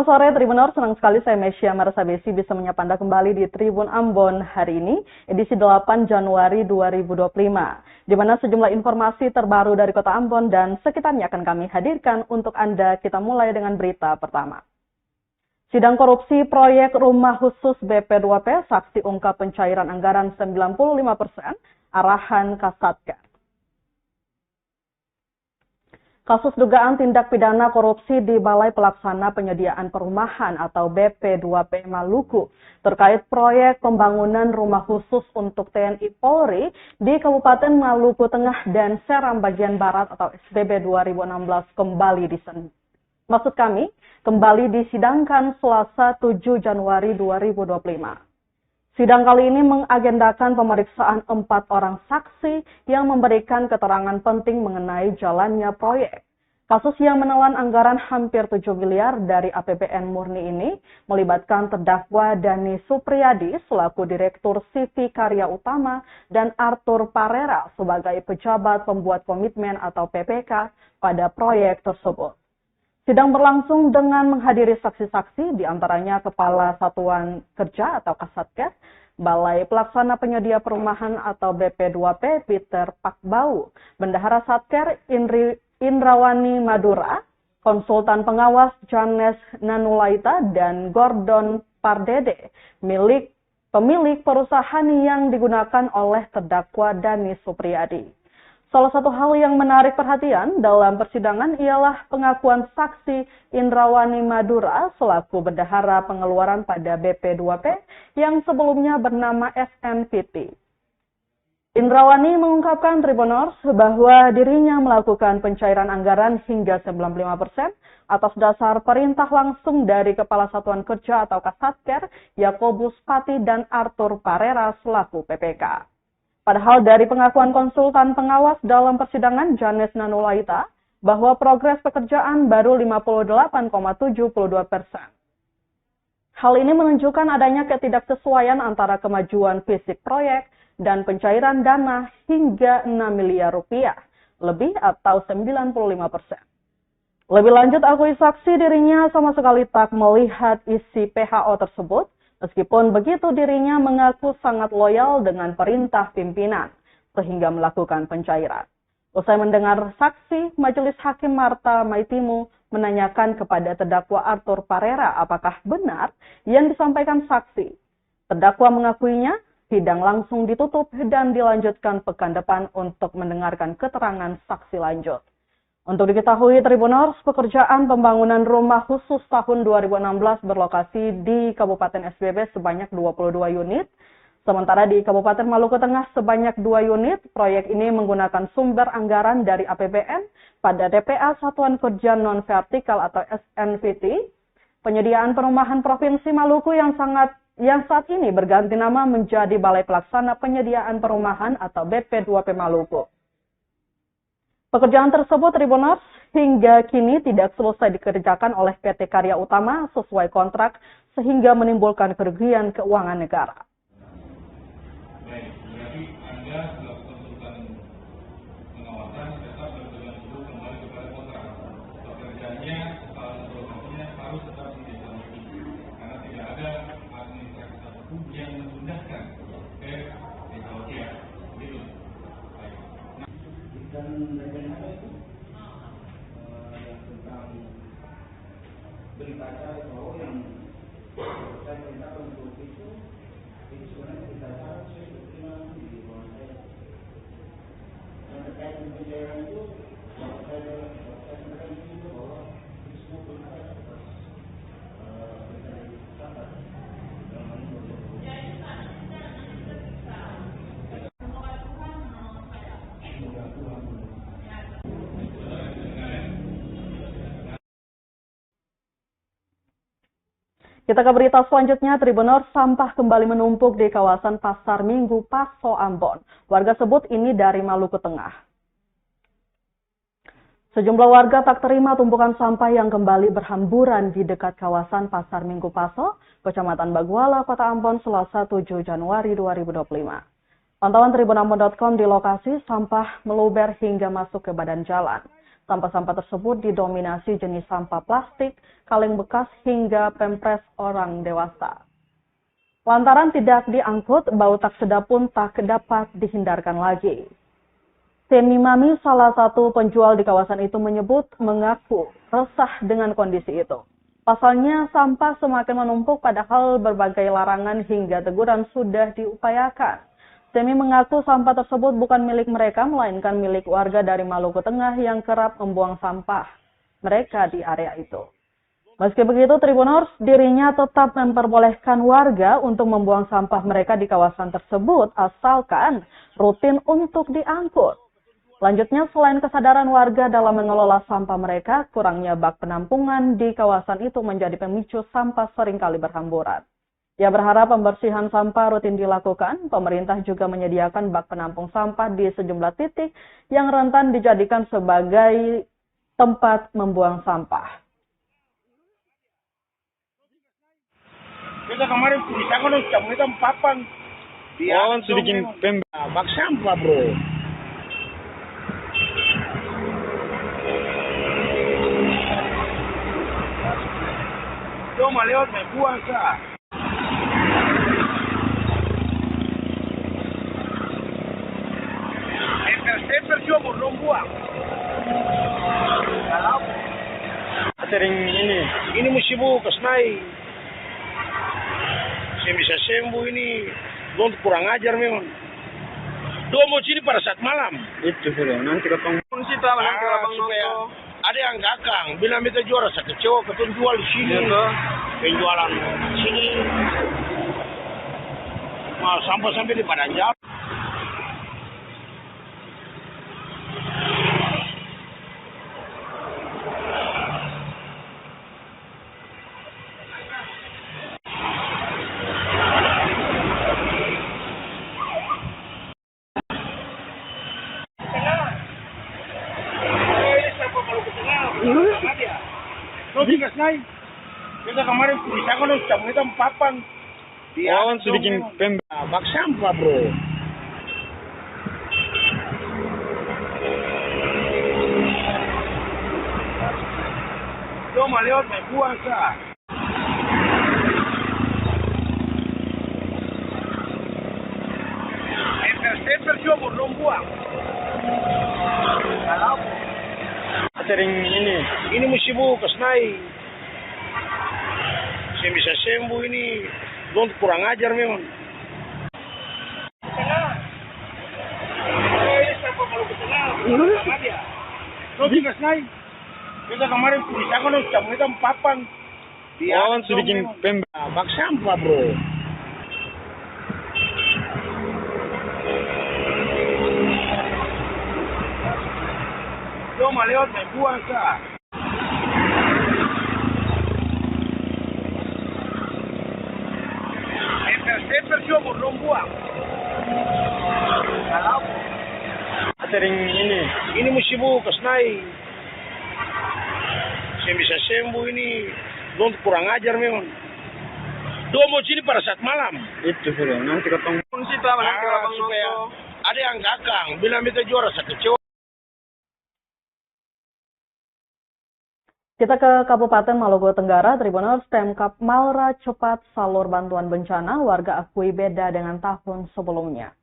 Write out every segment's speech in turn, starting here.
selamat sore Tribuners. Senang sekali saya Mesya Marsabesi bisa menyapa Anda kembali di Tribun Ambon hari ini, edisi 8 Januari 2025, di mana sejumlah informasi terbaru dari Kota Ambon dan sekitarnya akan kami hadirkan untuk Anda. Kita mulai dengan berita pertama. Sidang korupsi proyek rumah khusus BP2P, saksi ungkap pencairan anggaran 95%, arahan Kasatgas. Kasus dugaan tindak pidana korupsi di Balai Pelaksana Penyediaan Perumahan atau BP2P Maluku terkait proyek pembangunan rumah khusus untuk TNI Polri di Kabupaten Maluku Tengah dan Seram bagian Barat atau SBB 2016 kembali disidangkan Selasa 7 Januari 2025. Sidang kali ini mengagendakan pemeriksaan 4 orang saksi yang memberikan keterangan penting mengenai jalannya proyek. Kasus yang menelan anggaran hampir 7 miliar dari APBN murni ini melibatkan terdakwa Dani Supriyadi selaku Direktur CV Karya Utama dan Arthur Parera sebagai pejabat pembuat komitmen atau PPK pada proyek tersebut. Sidang berlangsung dengan menghadiri saksi-saksi, diantaranya Kepala Satuan Kerja atau Kasatgas, Balai Pelaksana Penyedia Perumahan atau BP2P Peter Pakbau, Bendahara Satker Indrawani Madura, Konsultan Pengawas Janes Nanulaita, dan Gordon Pardede, pemilik perusahaan yang digunakan oleh terdakwa Dani Supriyadi. Salah satu hal yang menarik perhatian dalam persidangan ialah pengakuan saksi Indrawani Madura selaku bendahara pengeluaran pada BP2P yang sebelumnya bernama SNPT. Indrawani mengungkapkan Tribuners bahwa dirinya melakukan pencairan anggaran hingga 95% atas dasar perintah langsung dari Kepala Satuan Kerja atau Kasatker Yakobus Pati dan Arthur Parera selaku PPK. Padahal dari pengakuan konsultan pengawas dalam persidangan Janes Nanulaita bahwa progres pekerjaan baru 58,72%. Hal ini menunjukkan adanya ketidaksesuaian antara kemajuan fisik proyek dan pencairan dana hingga 6 miliar rupiah, lebih atau 95%. Lebih lanjut, akui saksi dirinya sama sekali tak melihat isi PHO tersebut. Meskipun begitu, dirinya mengaku sangat loyal dengan perintah pimpinan, sehingga melakukan pencairan. Usai mendengar saksi, Majelis Hakim Marta Maitimu menanyakan kepada terdakwa Arthur Parera apakah benar yang disampaikan saksi. Terdakwa mengakuinya, sidang langsung ditutup dan dilanjutkan pekan depan untuk mendengarkan keterangan saksi lanjut. Untuk diketahui Tribuners, pekerjaan pembangunan rumah khusus tahun 2016 berlokasi di Kabupaten SBB sebanyak 22 unit. Sementara di Kabupaten Maluku Tengah sebanyak 2 unit. Proyek ini menggunakan sumber anggaran dari APBN pada DPA Satuan Kerja Non-Vertikal atau SNVT. Penyediaan Perumahan Provinsi Maluku yang saat ini berganti nama menjadi Balai Pelaksana Penyediaan Perumahan atau BP2P Maluku. Pekerjaan tersebut Tribuners hingga kini tidak selesai dikerjakan oleh PT Karya Utama sesuai kontrak sehingga menimbulkan kerugian keuangan negara. Baik, berarti Anda selaku konsultan pengawasan tetap berpegang teguh kembali kepada kontrak. Pekerjaannya, prosesnya harus tetap dijalani karena tidak ada administrasi apapun yang memudahkan ke BKOT ya. Begitu. Baik. Dan bagaimana itu yang tentang berita acara bahwa yang saya minta untuk itu sebenarnya berita acara saya sudah terima di bawah saya. Yang terkait dengan pencairan itu yang saya sampaikan itu bahwa itu semua berita atas berita dari sahabat yang menurut Kita ke berita selanjutnya, Tribuners, sampah kembali menumpuk di kawasan Pasar Minggu Paso Ambon. Warga sebut ini dari Maluku Tengah. Sejumlah warga tak terima tumpukan sampah yang kembali berhamburan di dekat kawasan Pasar Minggu Paso, Kecamatan Baguala, Kota Ambon, Selasa 7 Januari 2025. Pantauan tribunambon.com di lokasi, sampah meluber hingga masuk ke badan jalan. Sampah-sampah tersebut didominasi jenis sampah plastik, kaleng bekas, hingga pempres orang dewasa. Lantaran tidak diangkut, bau tak sedap pun tak dapat dihindarkan lagi. Temi Mami, salah satu penjual di kawasan itu mengaku resah dengan kondisi itu. Pasalnya sampah semakin menumpuk padahal berbagai larangan hingga teguran sudah diupayakan. Temi mengaku sampah tersebut bukan milik mereka, melainkan milik warga dari Maluku Tengah yang kerap membuang sampah mereka di area itu. Meski begitu, Tribuners, dirinya tetap memperbolehkan warga untuk membuang sampah mereka di kawasan tersebut, asalkan rutin untuk diangkut. Selanjutnya, selain kesadaran warga dalam mengelola sampah mereka, kurangnya bak penampungan di kawasan itu menjadi pemicu sampah seringkali berhamburan. Ia berharap pembersihan sampah rutin dilakukan. Pemerintah juga menyediakan bak penampung sampah di sejumlah titik yang rentan dijadikan sebagai tempat membuang sampah. Kita kemarin bisa kan kita papan. Oh, sudah bikin bak sampah, bro. Cuma lewat naik buang sah. Percuma belum buang. Kalau sering ini mesti buka naik. Saya bisa sembuh ini. Don kurang ajar memang. Dua mau sini pada saat malam. Itu sudah nanti ketemu. Supaya ada yang gakang. Bilang kita juara saya kecewa. Ketemu jual di sini. Penjualan sini. Sampai di Padang Jawa. Kita kemarin bisa kan kita papan. Oh, sudah bikin bak sampah, bro. Cuma lewat naik buang sah. Percuma belum buang. Kalau sering ini mesti buka naik. Saya bisa sembuh ini. Don kurang ajar memang. Kita kemarin bisa kan kita papan. Oh, sudah bikin bak sampah, bro. Cuma lewat naik buang sah. Percuma belum buang. Kalau sering ini mesti buka naik. Saya bisa sembuh ini. Don kurang ajar memang. Dua mau sini pada saat malam. Itu sudah nanti ketemu. Supaya ada yang gakang. Bilang kita juara saya kecewa. Kita ke Kabupaten Maluku Tenggara, Tribuners, Pemkab Malra cepat salur bantuan bencana, warga akui beda dengan tahun sebelumnya.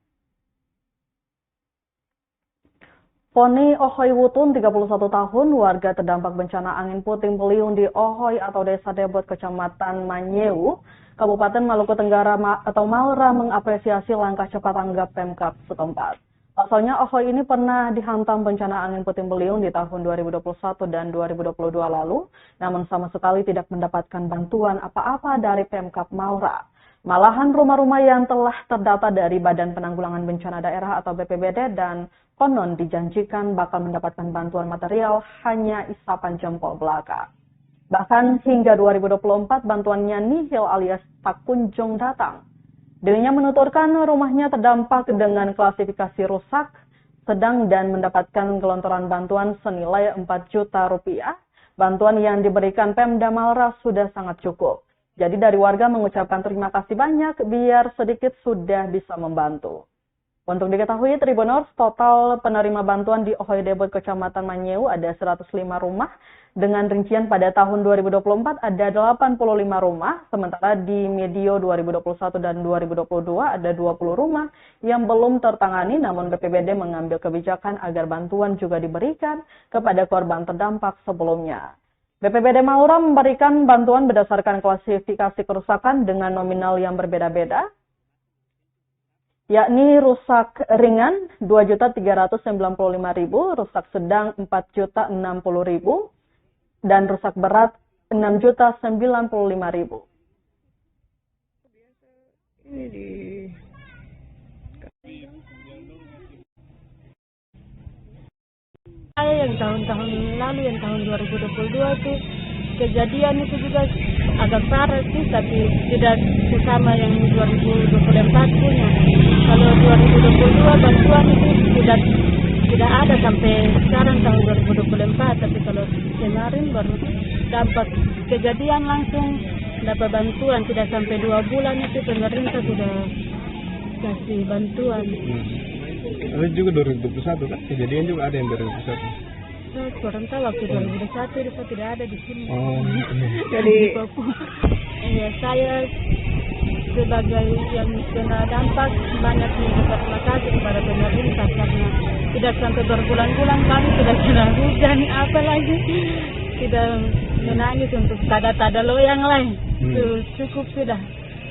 Poni Ohoy Wutun, 31 tahun, warga terdampak bencana angin puting beliung di Ohoy atau Desa Debot, Kecamatan Manyewu, Kabupaten Maluku Tenggara atau Malra mengapresiasi langkah cepat tanggap Pemkab setempat. Pasalnya Ohoy ini pernah dihantam bencana angin puting beliung di tahun 2021 dan 2022 lalu, namun sama sekali tidak mendapatkan bantuan apa-apa dari Pemkab Malra. Malahan rumah-rumah yang telah terdata dari Badan Penanggulangan Bencana Daerah atau BPBD dan konon dijanjikan bakal mendapatkan bantuan material hanya isapan jempol belaka. Bahkan hingga 2024 bantuannya nihil alias tak kunjung datang. Dirinya menuturkan rumahnya terdampak dengan klasifikasi rusak, sedang dan mendapatkan gelontoran bantuan senilai 4 juta rupiah. Bantuan yang diberikan Pemda Malra sudah sangat cukup. Jadi dari warga mengucapkan terima kasih banyak biar sedikit sudah bisa membantu. Untuk diketahui, Tribuners, total penerima bantuan di Ohoy Debot, Kecamatan Manyeu ada 105 rumah, dengan rincian pada tahun 2024 ada 85 rumah, sementara di medio 2021 dan 2022 ada 20 rumah yang belum tertangani, namun BPBD mengambil kebijakan agar bantuan juga diberikan kepada korban terdampak sebelumnya. BPBD Malura memberikan bantuan berdasarkan klasifikasi kerusakan dengan nominal yang berbeda-beda, yakni rusak ringan 2.395.000, rusak sedang 4.060.000, dan rusak berat 6.095.000. Ini di Yang tahun-tahun lalu, yang tahun 2022 itu kejadian itu juga agak parah sih, tapi tidak sesama yang 2024 punya. Kalau 2022 bantuan itu tidak ada sampai sekarang tahun 2024, tapi kalau kemarin baru dapat kejadian langsung dapat bantuan, tidak sampai 2 bulan itu pemerintah sudah kasih bantuan. Ada juga 2021 kan? Kejadian juga ada yang 2021. Saya kurang tahu waktu 2021 itu saya tidak ada di sini. Oh, Jadi ya, saya sebagai yang kena dampak banyak berterima kasih kepada pemerintah karena tidak sampai berbulan-bulan kami sudah kena hujan, apalagi tidak menangis untuk tada-tada loyang lain. Itu cukup sudah.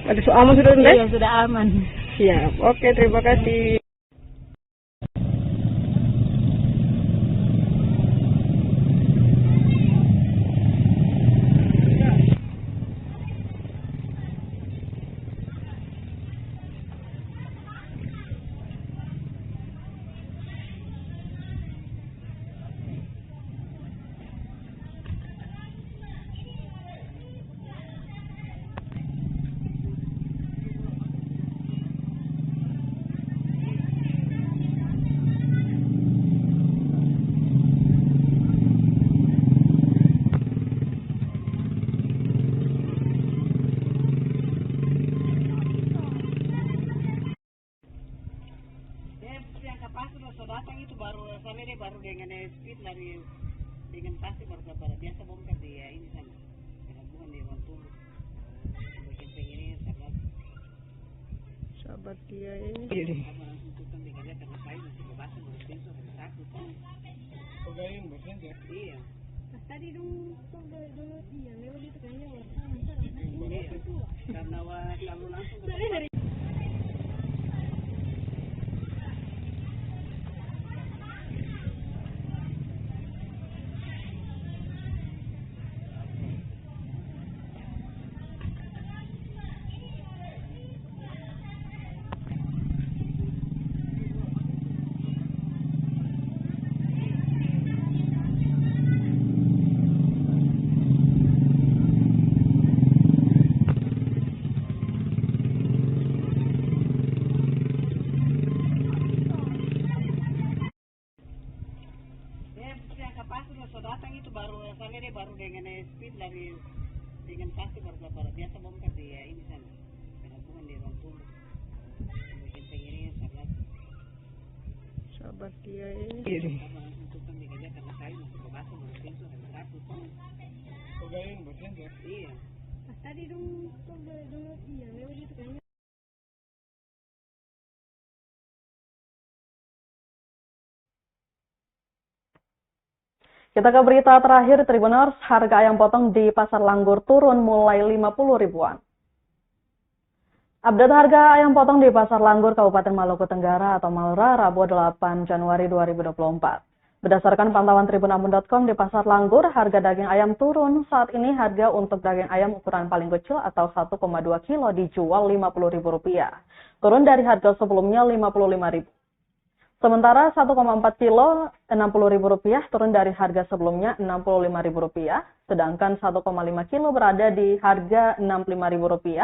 Ada aman sudah, Iya, sudah aman. Siap. Oke, terima kasih. Datang itu baru sampai dia baru dengan speed dari dengan pasti baru pada biasa bongkar di ini sana bukan di ruang tunggu bagian pengen ini Sahabat dia ini. apa langsung tutang dikerja karena saya masih bebasan baru pintu harus takut pegawai bersen ya? Iya Tadi dulu iya lewat itu kayaknya iya karena kalau langsung ke datang itu baru sampai dia baru dengan speed dari dengan pasti baru biasa bongkar di ini sana karena bukan di ruang tunggu bagian pengen ini sahabat dia ini. apa langsung tutang dikerja karena saya masih bebasan baru pintu harus takut Pegawai bersen ya? iya Tadi dulu iya lewat itu kayaknya. Kita ke berita terakhir, Tribuners. Harga ayam potong di Pasar Langgur turun mulai 50 ribuan. Update harga ayam potong di Pasar Langgur, Kabupaten Maluku Tenggara atau Malura, Rabu 8 Januari 2024. Berdasarkan pantauan tribunamun.com di Pasar Langgur, harga daging ayam turun. Saat ini harga untuk daging ayam ukuran paling kecil atau 1,2 kilo dijual Rp50.000. Turun dari harga sebelumnya Rp55.000. Sementara 1,4 kilo Rp60.000 turun dari harga sebelumnya Rp65.000, sedangkan 1,5 kilo berada di harga Rp65.000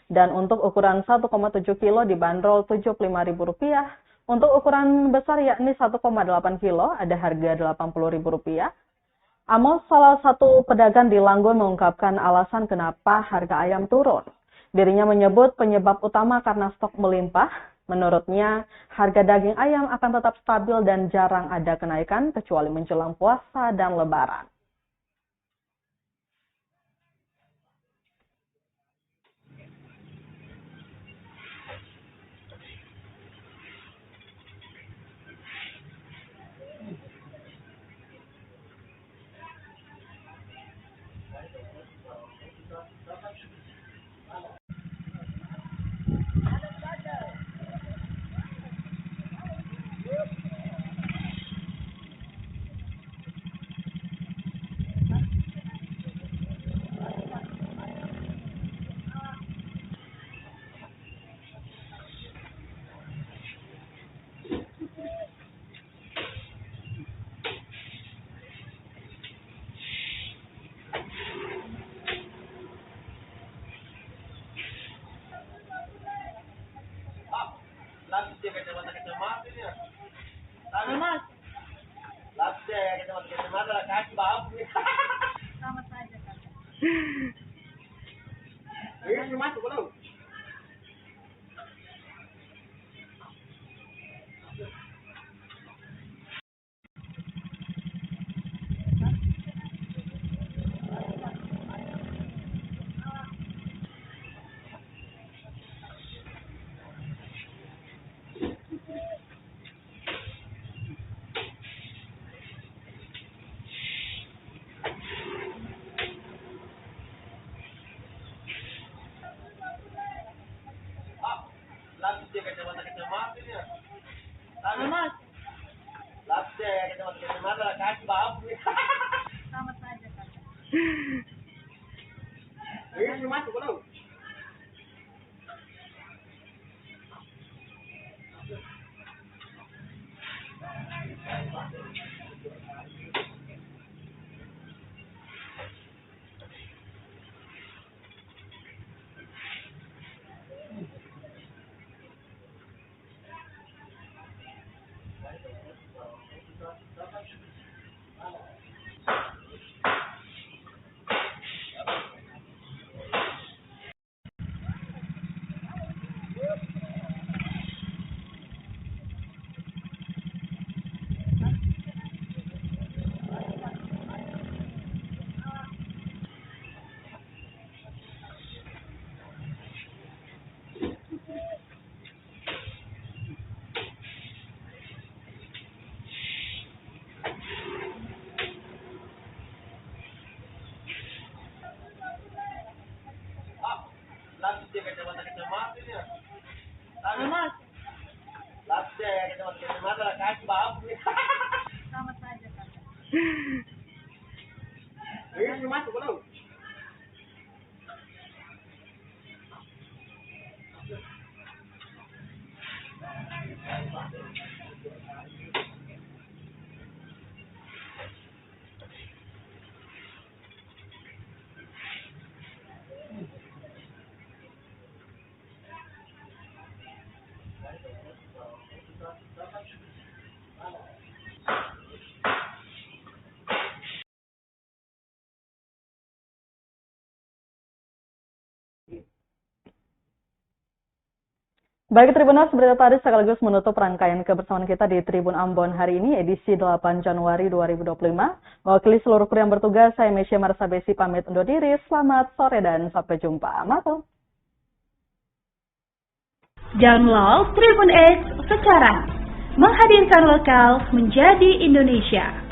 dan untuk ukuran 1,7 kilo dibanderol Rp75.000. Untuk ukuran besar yakni 1,8 kilo ada harga Rp80.000. Amos, salah satu pedagang di Langgur, mengungkapkan alasan kenapa harga ayam turun. Dirinya menyebut penyebab utama karena stok melimpah. Menurutnya, harga daging ayam akan tetap stabil dan jarang ada kenaikan kecuali menjelang puasa dan Lebaran. Baik Tribuners, berita tadi sekaligus menutup rangkaian kebersamaan kita di Tribun Ambon hari ini, edisi 8 Januari 2025. Mewakili seluruh kru yang bertugas, saya Mesya Marsabesi pamit undur diri. Selamat sore dan sampai jumpa. Maaf. Download Tribun X sekarang, menghadirkan lokal menjadi Indonesia.